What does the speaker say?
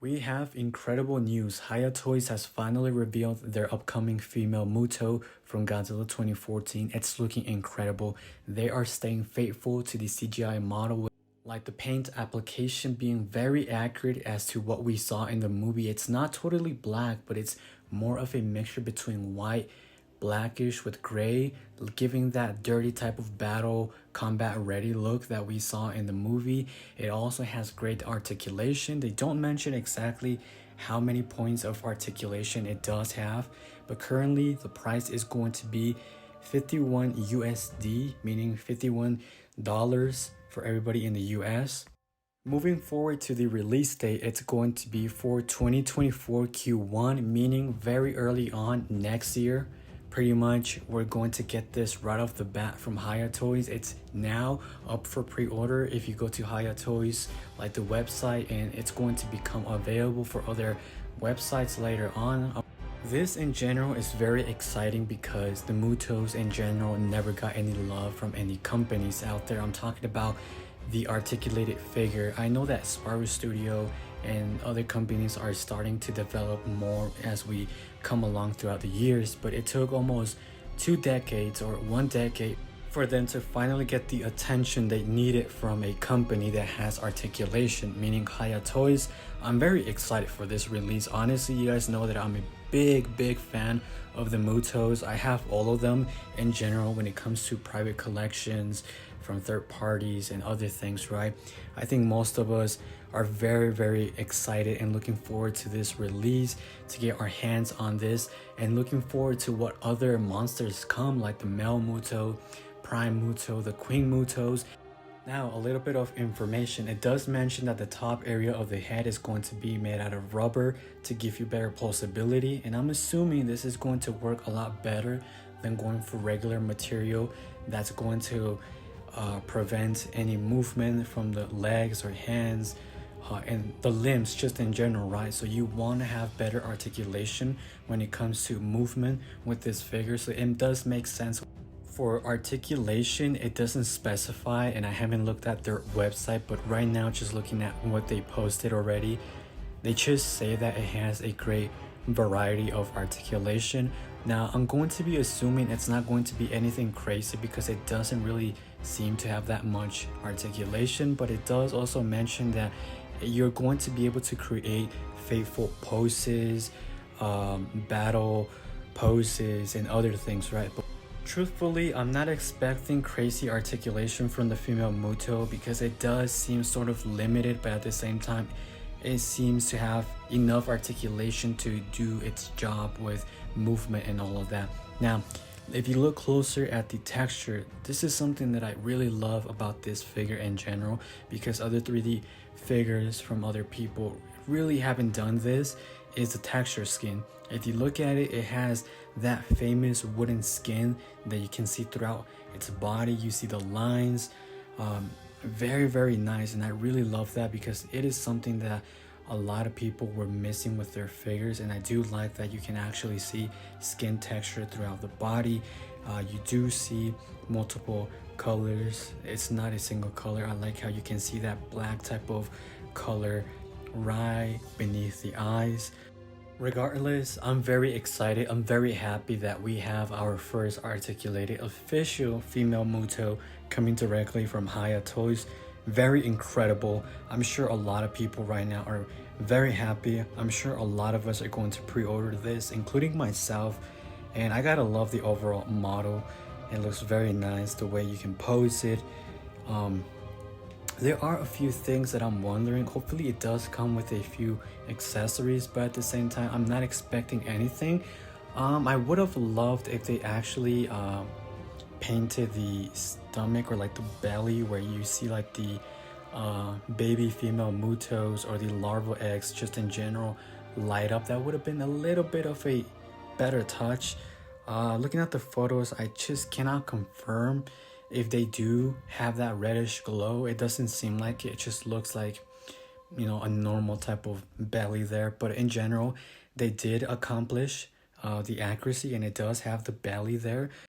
We have incredible news. Hiya Toys has finally revealed their upcoming female Muto from Godzilla 2014. It's looking incredible. They are staying faithful to the CGI model, like the paint application being very accurate as to what we saw in the movie. It's not totally black, but it's more of a mixture between white, blackish with gray, giving that dirty type of battle combat ready look that we saw in the movie. It also has great articulation. They don't mention exactly how many points of articulation it does have, but currently the price is going to be 51 USD, meaning $51 for everybody in the US. Moving forward to the release date, it's going to be for 2024 Q1, meaning very early on next year. Pretty much we're going to get this right off the bat from Hiya Toys. It's now up for pre-order if you go to Hiya Toys, like the website, and it's going to become available for other websites later on. This in general is very exciting because the MUTO'S in general never got any love from any companies out there. I'm talking about the articulated figure. I know that Sparrow Studio and other companies are starting to develop more as we come along throughout the years, but it took almost 2 decades or 1 decade for them to finally get the attention they needed from a company that has articulation, meaning Hiya Toys. I'm very excited for this release. Honestly, you guys know that I'm a big fan of the MUTO'S. I have all of them in general when it comes to private collections from third parties and other things, right? I think most of us are very excited and looking forward to this release, to get our hands on this, and looking forward to what other monsters come, like the male Muto, prime Muto, the queen Mutos. Now, a little bit of information. It does mention that the top area of the head is going to be made out of rubber to give you better pulsability, and I'm assuming this is going to work a lot better than going for regular material that's going to prevent any movement from the legs or hands and the limbs just in general, right? So you want to have better articulation when it comes to movement with this figure, so it does make sense. For articulation, it doesn't specify, and I haven't looked at their website, but right now, just looking at what they posted already, they just say that it has a great variety of articulation. Now, I'm going to be assuming it's not going to be anything crazy because it doesn't really seem to have that much articulation, but it does also mention that you're going to be able to create faithful poses, battle poses, and other things, right? But truthfully, I'm not expecting crazy articulation from the female Muto because it does seem sort of limited, but at the same time, it seems to have enough articulation to do its job with movement and all of that. Now, if you look closer at the texture, this is something that I really love about this figure in general, because other 3D figures from other people really haven't done this, is the texture skin. If you look at it, it has that famous wooden skin that you can see throughout its body. You see the lines, very nice, and I really love that because it is something that a lot of people were missing with their figures, and I do like that you can actually see skin texture throughout the body. You do see multiple colors. It's not a single color. I like how you can see that black type of color right beneath the eyes. Regardless, I'm very excited. I'm very happy that we have our first articulated official female Muto coming directly from Hiya Toys. Very incredible. I'm sure a lot of people right now are very happy. I'm sure a lot of us are going to pre-order this, including myself, and I gotta love the overall model. It looks very nice, the way you can pose it. There are a few things that I'm wondering. Hopefully it does come with a few accessories, but at the same time, I'm not expecting anything. I would have loved if they actually painted the stomach or like the belly, where you see like the baby female Mutos or the larval eggs just in general light up. That would have been a little bit of a better touch. Looking at the photos, I just cannot confirm if they do have that reddish glow. It doesn't seem like it. It just looks like, you know, a normal type of belly there, but in general they did accomplish the accuracy, and it does have the belly there.